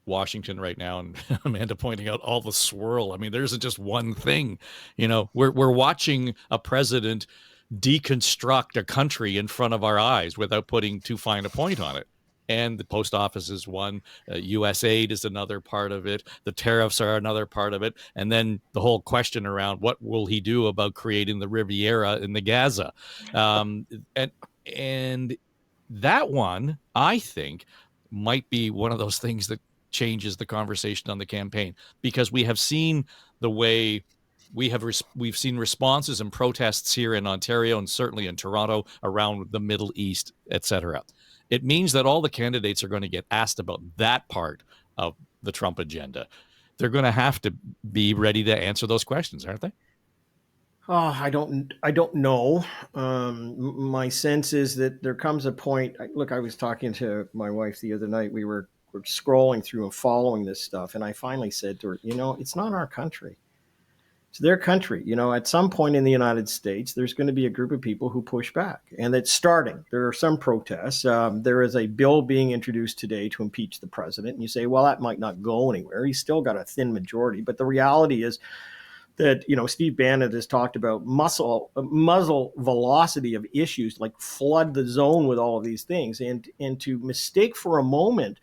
Washington right now, and Amanda pointing out all the swirl. I mean, there isn't just one thing. We're watching a president deconstruct a country in front of our eyes without putting too fine a point on it. And the post office is one, U.S. aid is another part of it. The tariffs are another part of it. And then the whole question around what will he do about creating the Riviera in the Gaza? And that one, I think, might be one of those things that changes the conversation on the campaign, because we have seen the way we've seen responses and protests here in Ontario and certainly in Toronto around the Middle East, etc. It means that all the candidates are going to get asked about that part of the Trump agenda. They're going to have to be ready to answer those questions, aren't they? I don't know. My sense is that there comes a point. Look, I was talking to my wife the other night. We were scrolling through and following this stuff, and I finally said to her, it's not our country. It's their country. At some point in the United States, there's going to be a group of people who push back, and it's starting. There are some protests. There is a bill being introduced today to impeach the president, and you say, well, that might not go anywhere. He's still got a thin majority, but the reality is that, Steve Bannon has talked about muzzle velocity of issues, like flood the zone with all of these things, and to mistake for a moment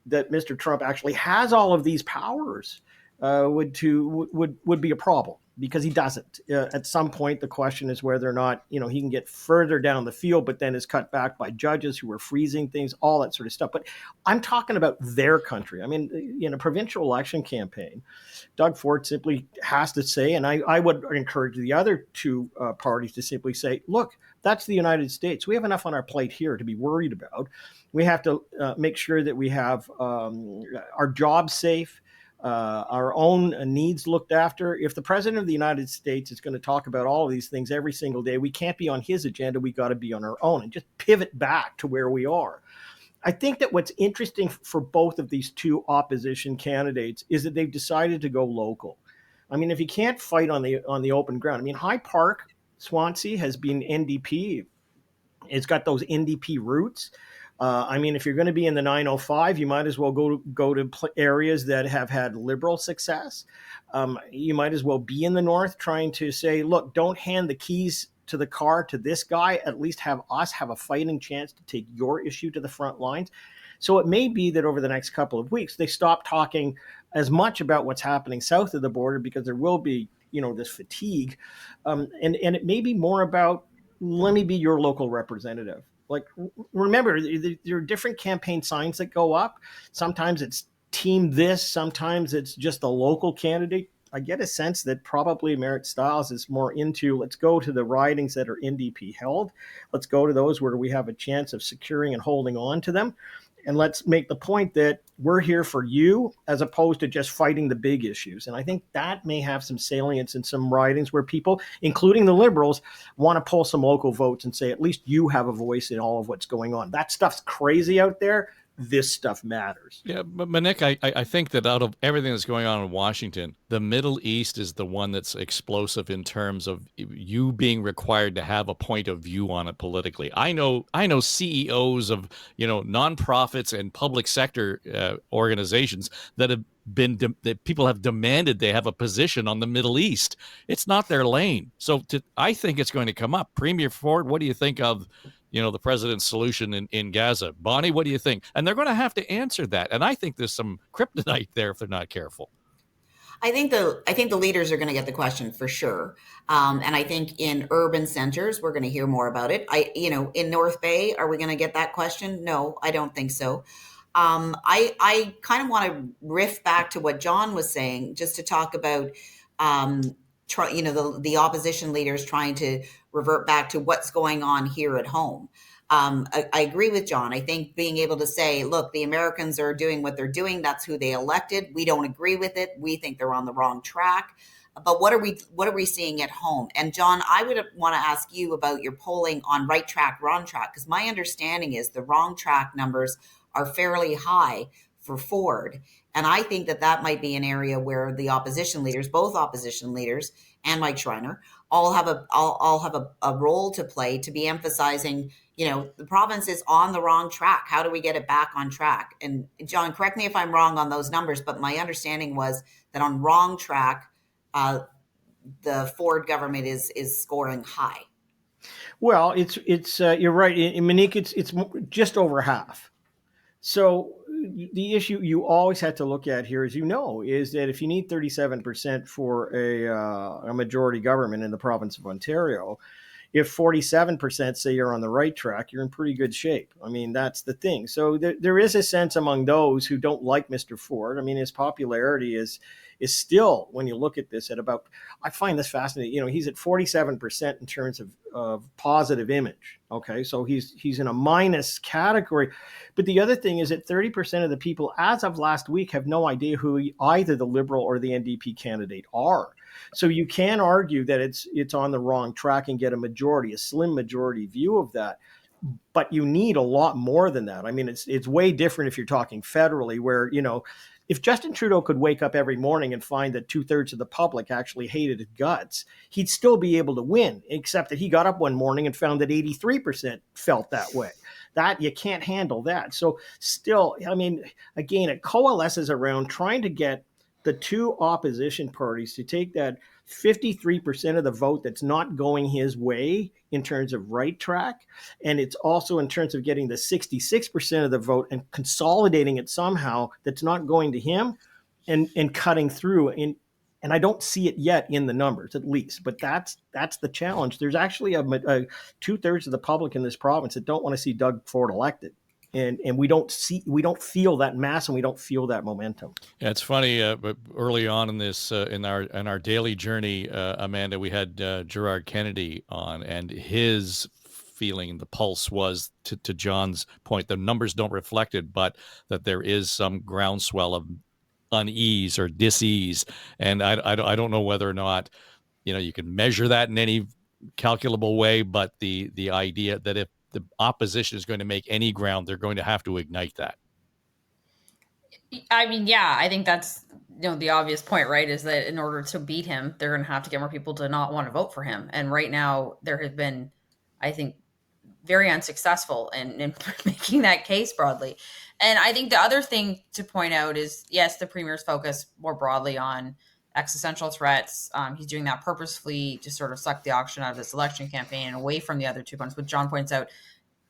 that Mr. Trump actually has all of these powers would be a problem, because he doesn't. At some point, the question is whether or not he can get further down the field, but then is cut back by judges who are freezing things, all that sort of stuff. But I'm talking about their country. I mean, in a provincial election campaign, Doug Ford simply has to say, and I would encourage the other two parties to simply say, look, that's the United States. We have enough on our plate here to be worried about. We have to make sure that we have our jobs safe, our own needs looked after. If the president of the United States is going to talk about all of these things every single day, we can't be on his agenda. We got to be on our own and just pivot back to where we are. I think that what's interesting for both of these two opposition candidates is that they've decided to go local. I mean, if you can't fight on the open ground, I mean, High Park, Swansea has been NDP. It's got those NDP roots. I mean, if you're going to be in the 905, you might as well go to areas that have had Liberal success. You might as well be in the North trying to say, look, don't hand the keys to the car to this guy. At least have us have a fighting chance to take your issue to the front lines. So it may be that over the next couple of weeks, they stop talking as much about what's happening south of the border, because there will be, this fatigue. And it may be more about, let me be your local representative. Like, remember, there are different campaign signs that go up. Sometimes it's team this, sometimes it's just a local candidate. I get a sense that probably Marit Stiles is more into, let's go to the ridings that are NDP held. Let's go to those where we have a chance of securing and holding on to them. And let's make the point that we're here for you, as opposed to just fighting the big issues. And I think that may have some salience in some ridings where people, including the Liberals, want to pull some local votes and say, at least you have a voice in all of what's going on. That stuff's crazy out there. This stuff matters. Yeah, but Nick, I think that out of everything that's going on in Washington, the Middle East is the one that's explosive in terms of you being required to have a point of view on it politically. I know CEOs of nonprofits and public sector organizations that have that people have demanded they have a position on the Middle East. It's not their lane, so I think it's going to come up. Premier Ford, what do you think of the president's solution in Gaza? Bonnie, what do you think? And they're going to have to answer that. And I think there's some kryptonite there if they're not careful. I think the leaders are going to get the question for sure. And I think in urban centers, we're going to hear more about it. In North Bay, are we going to get that question? No, I don't think so. I kind of want to riff back to what John was saying, just to talk about, the opposition leaders trying to revert back to what's going on here at home. I agree with John. I think being able to say, look, the Americans are doing what they're doing. That's who they elected. We don't agree with it. We think they're on the wrong track. But what are we seeing at home? And John, I would want to ask you about your polling on right track, wrong track, because my understanding is the wrong track numbers are fairly high for Ford. And I think that that might be an area where the opposition leaders, both opposition leaders and Mike Schreiner, all have a role to play, to be emphasizing, the province is on the wrong track. How do we get it back on track? And John, correct me if I'm wrong on those numbers, but my understanding was that on wrong track, the Ford government is scoring high. Well, it's you're right, Monique. It's just over half. So the issue you always have to look at here, as is that if you need 37% for a majority government in the province of Ontario, if 47% say you're on the right track, you're in pretty good shape. I mean, that's the thing. So there is a sense among those who don't like Mr. Ford. I mean, his popularity is still, when you look at this, at about, I find this fascinating. He's at 47% in terms of positive image. Okay, so he's in a minus category. But the other thing is that 30% of the people, as of last week, have no idea who either the Liberal or the NDP candidate are. So you can argue that it's on the wrong track and get a slim majority view of that. But you need a lot more than that. I mean, it's way different if you're talking federally, where, if Justin Trudeau could wake up every morning and find that 2/3 of the public actually hated his guts, he'd still be able to win, except that he got up one morning and found that 83% felt that way. That you can't handle that. So still, I mean, again, it coalesces around trying to get the two opposition parties to take that 53% of the vote that's not going his way in terms of right track. And it's also in terms of getting the 66% of the vote and consolidating it somehow that's not going to him and cutting through. And I don't see it yet in the numbers, at least. But that's the challenge. There's actually a 2/3 of the public in this province that don't want to see Doug Ford elected. And we don't feel that mass, and we don't feel that momentum. Yeah, it's funny. But early on in this, in our daily journey, Amanda, we had Gerard Kennedy on, and his feeling, the pulse was to John's point. The numbers don't reflect it, but that there is some groundswell of unease or dis-ease, and I don't know whether or not you can measure that in any calculable way, but the idea that if the opposition is going to make any ground, they're going to have to ignite that. I mean, yeah, I think that's the obvious point, right? Is that in order to beat him, they're going to have to get more people to not want to vote for him. And right now, there has been, I think, very unsuccessful in making that case broadly. And I think the other thing to point out is, yes, the Premier's focus more broadly on existential threats. He's doing that purposefully to sort of suck the oxygen out of this election campaign and away from the other two points. But John points out,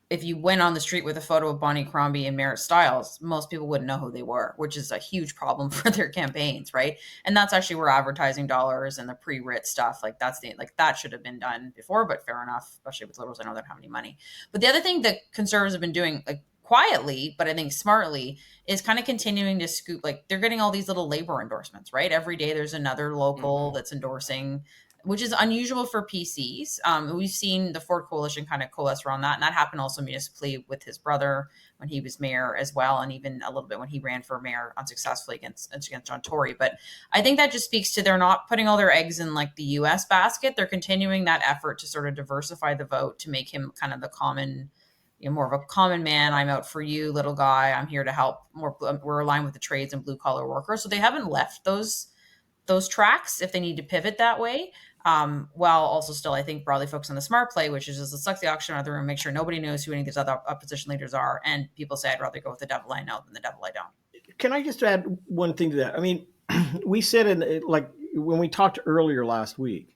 if you went on the street with a photo of Bonnie Crombie and Marit Stiles, most people wouldn't know who they were, which is a huge problem for their campaigns, right? And that's actually where advertising dollars and the pre-writ stuff, that should have been done before, but fair enough, especially with Liberals. I know they don't have any money. But the other thing that Conservatives have been doing, quietly, but I think smartly, is kind of continuing to scoop, they're getting all these little labor endorsements, right? Every day there's another local that's endorsing, which is unusual for PCs. We've seen the Ford Coalition kind of coalesce around that, and that happened also municipally with his brother when he was mayor as well, and even a little bit when he ran for mayor unsuccessfully against John Tory. But I think that just speaks to they're not putting all their eggs in the US basket. They're continuing that effort to sort of diversify the vote, to make him kind of the common, more of a common man. I'm out for you, little guy. I'm here to help. We're aligned with the trades and blue collar workers. So they haven't left those tracks if they need to pivot that way. While also still, I think, broadly focused on the smart play, which is just to suck the oxygen out of the room, make sure nobody knows who any of these other opposition leaders are. And people say, I'd rather go with the devil I know than the devil I don't. Can I just add one thing to that? I mean, we said when we talked earlier last week,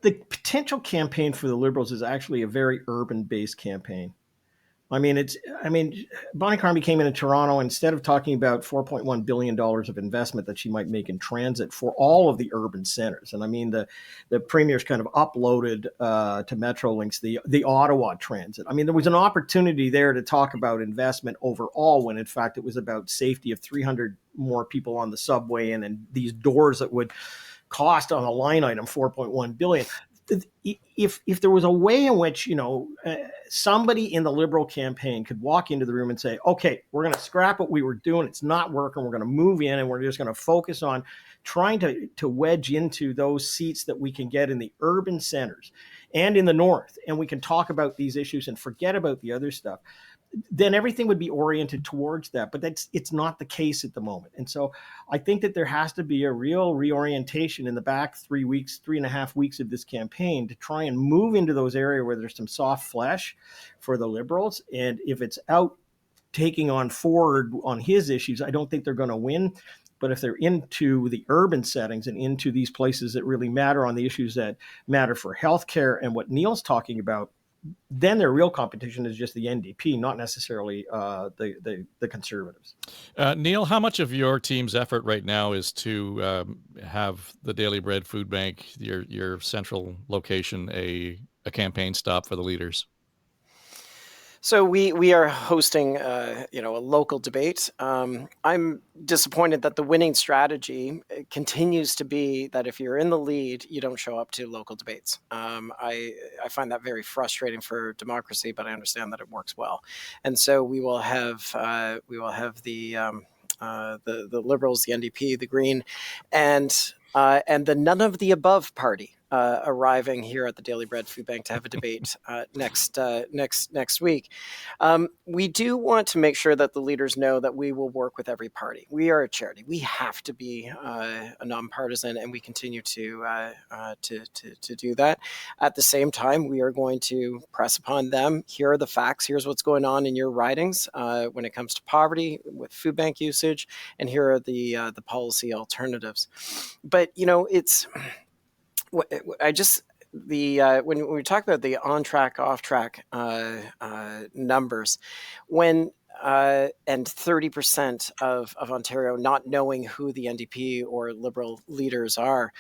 the potential campaign for the Liberals is actually a very urban-based campaign. I mean, Bonnie Crombie came into Toronto, instead of talking about $4.1 billion of investment that she might make in transit for all of the urban centers. And I mean, the Premier's kind of uploaded to Metrolinx the Ottawa transit. I mean, there was an opportunity there to talk about investment overall, when in fact it was about safety of 300 more people on the subway and these doors that would cost on a line item $4.1 billion. If there was a way in which somebody in the Liberal campaign could walk into the room and say, okay, we're going to scrap what we were doing, it's not working, we're going to move in and we're just going to focus on trying to wedge into those seats that we can get in the urban centers and in the north, and we can talk about these issues and forget about the other stuff. then everything would be oriented towards that. But it's not the case at the moment. And so I think that there has to be a real reorientation in the back 3.5 weeks of this campaign to try and move into those areas where there's some soft flesh for the Liberals. And if it's out taking on Ford on his issues, I don't think they're going to win. But if they're into the urban settings and into these places that really matter on the issues that matter for healthcare and what Neil's talking about, then their real competition is just the NDP, not necessarily the Conservatives. Neil, how much of your team's effort right now is to have the Daily Bread Food Bank, your central location, a campaign stop for the leaders? So we are hosting, a local debate. I'm disappointed that the winning strategy continues to be that if you're in the lead, you don't show up to local debates. I find that very frustrating for democracy, but I understand that it works well. And so we will have the Liberals, the NDP, the Green, and the none of the above party arriving here at the Daily Bread Food Bank to have a debate next week. We do want to make sure that the leaders know that we will work with every party. We are a charity. We have to be a nonpartisan, and we continue to do that. At the same time, we are going to press upon them. Here are the facts. Here's what's going on in your ridings when it comes to poverty with food bank usage, and here are the policy alternatives. But it's. When we talk about the on track, off track numbers, when and 30% of Ontario not knowing who the NDP or Liberal leaders are,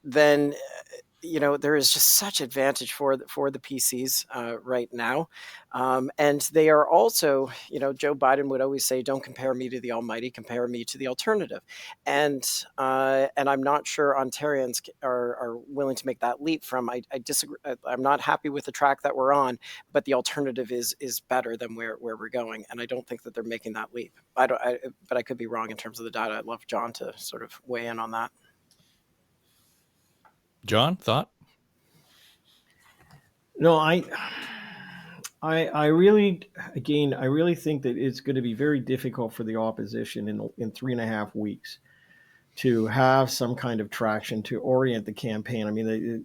then there is just such advantage for the PCs right now. And they are also, Joe Biden would always say, don't compare me to the almighty, compare me to the alternative. And I'm not sure Ontarians are willing to make that leap from, I disagree. I'm not happy with the track that we're on, but the alternative is better than where we're going. And I don't think that they're making that leap. But I could be wrong in terms of the data. I'd love John to sort of weigh in on that. John, thought? No, I really think that it's going to be very difficult for the opposition in 3.5 weeks to have some kind of traction to orient the campaign. I mean,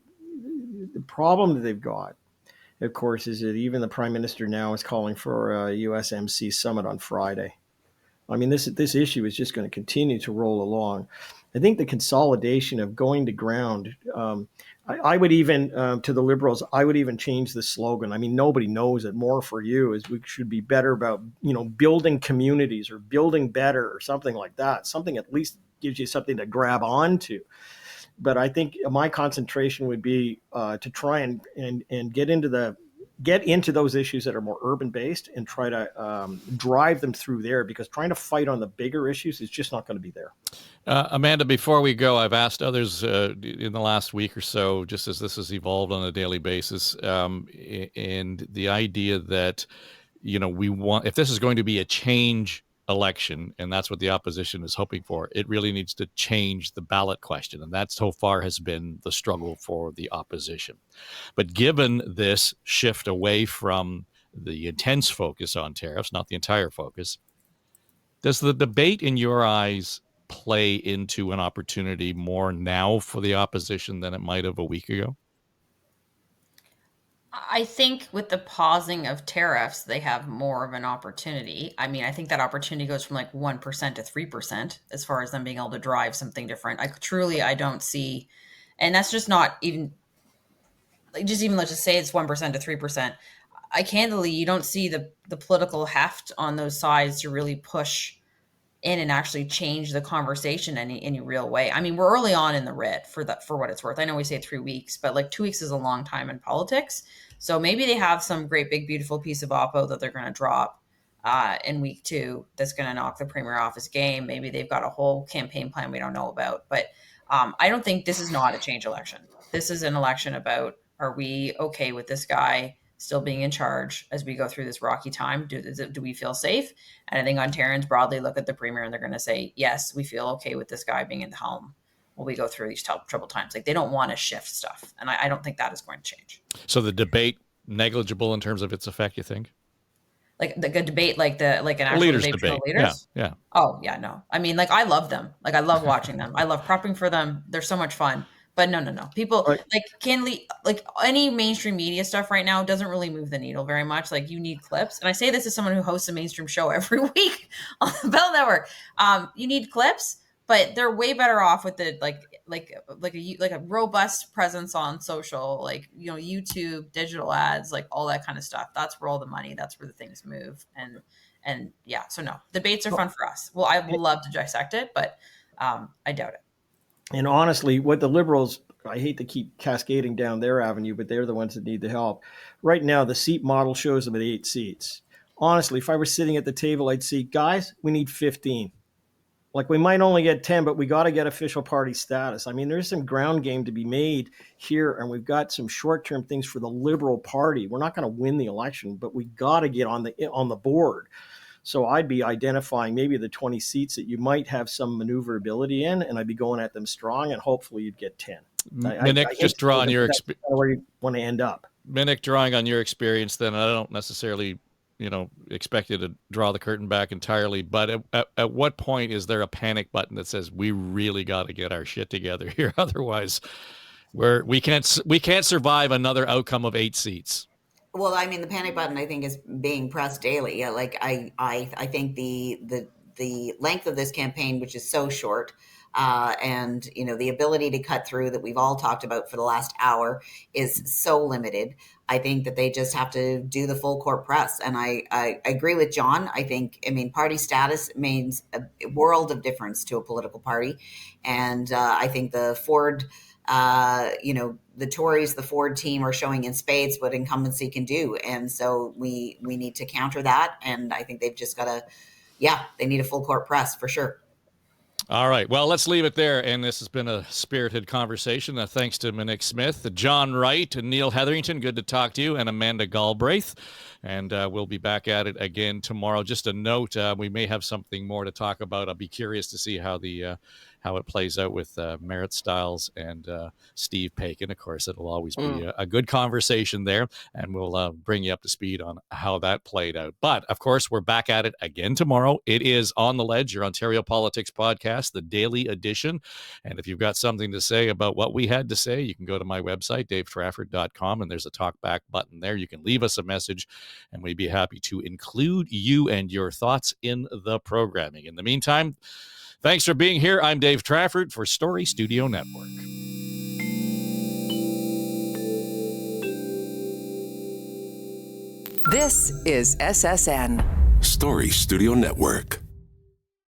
the problem that they've got, of course, is that even the Prime Minister now is calling for a USMC summit on Friday. I mean, this issue is just going to continue to roll along. I think the consolidation of going to ground, I would even, to the Liberals, I would even change the slogan. I mean, nobody knows it. More for you is we should be better about, building communities or building better or something like that. Something at least gives you something to grab onto. But I think my concentration would be to try and get into those issues that are more urban based and try to drive them through there, because trying to fight on the bigger issues is just not going to be there. Amanda, before we go, I've asked others in the last week or so, just as this has evolved on a daily basis, and the idea that, we want, if this is going to be a change election, and that's what the opposition is hoping for, it really needs to change the ballot question. And that so far has been the struggle for the opposition. But given this shift away from the intense focus on tariffs, not the entire focus, does the debate in your eyes play into an opportunity more now for the opposition than it might have a week ago? I think with the pausing of tariffs, they have more of an opportunity. I mean, I think that opportunity goes from like 1% to 3% as far as them being able to drive something different. I don't see, and that's just not even, let's just say it's 1% to 3%. You don't see the political heft on those sides to really push in and actually change the conversation in any real way. I mean, we're early on in the writ for what it's worth. I know we say 3 weeks, but like 2 weeks is a long time in politics. So maybe they have some great big beautiful piece of oppo that they're going to drop in week 2 that's going to knock the premier off his game. Maybe they've got a whole campaign plan we don't know about. But I don't think this is not a change election. This is an election about, are we okay with this guy still being in charge as we go through this rocky time? Do we feel safe? And I think Ontarians broadly look at the premier and they're going to say, yes, we feel okay with this guy being in the helm while we go through these troubled times. Like, they don't want to shift stuff. And I don't think that is going to change. So the debate, negligible in terms of its effect, you think? like a debate, like an actual leaders debate between debate. the leaders. Yeah. Oh yeah, no. I mean, like I love them. Like I love watching them. I love prepping for them. They're so much fun. But no. People Right. like any mainstream media stuff right now doesn't really move the needle very much. Like you need clips. And I say this as someone who hosts a mainstream show every week on the Bell Network. You need clips, but they're way better off with the like a robust presence on social, like, you know, YouTube, digital ads, like all that kind of stuff. That's where all the money, that's where the things move. And yeah, so no, debates are fun for us. Well, I would love to dissect it, but I doubt it. And honestly, what the Liberals, I hate to keep cascading down their avenue, but they're the ones that need the help. Right now, the seat model shows them at 8 seats. Honestly, if I were sitting at the table, I'd say, guys, we need 15. Like, we might only get 10, but we got to get official party status. I mean, there's some ground game to be made here, and we've got some short-term things for the Liberal Party. We're not going to win the election, but we got to get on the board. So I'd be identifying maybe the 20 seats that you might have some maneuverability in, and I'd be going at them strong, and hopefully you'd get 10. Minik, just draw on your experience. Where you want to end up. Minik, drawing on your experience, then I don't necessarily, expect you to draw the curtain back entirely, but at what point is there a panic button that says we really got to get our shit together here? Otherwise, we can't survive another outcome of 8 seats. Well, I mean, the panic button, I think, is being pressed daily. Yeah, like I think the length of this campaign, which is so short, and the ability to cut through that we've all talked about for the last hour is so limited. I think that they just have to do the full court press. And I agree with John. I mean, party status means a world of difference to a political party. And I think the Ford, the Tories, the Ford team are showing in spades what incumbency can do. And so we need to counter that. And I think they've just got to, they need a full court press for sure. All right. Well, let's leave it there. And this has been a spirited conversation. Thanks to Minik Smith, John Wright, Neil Hetherington. Good to talk to you. And Amanda Galbraith. And we'll be back at it again tomorrow. Just a note, we may have something more to talk about. I'll be curious to see how it plays out with Marit, Stiles, and Steve Paikin. Of course, it'll always be a good conversation there, and we'll bring you up to speed on how that played out. But, of course, we're back at it again tomorrow. It is On the Ledge, your Ontario Politics podcast, the daily edition. And if you've got something to say about what we had to say, you can go to my website, davetrafford.com, and there's a talk back button there. You can leave us a message, and we'd be happy to include you and your thoughts in the programming. In the meantime, thanks for being here. I'm Dave Trafford for Story Studio Network. This is SSN. Story Studio Network.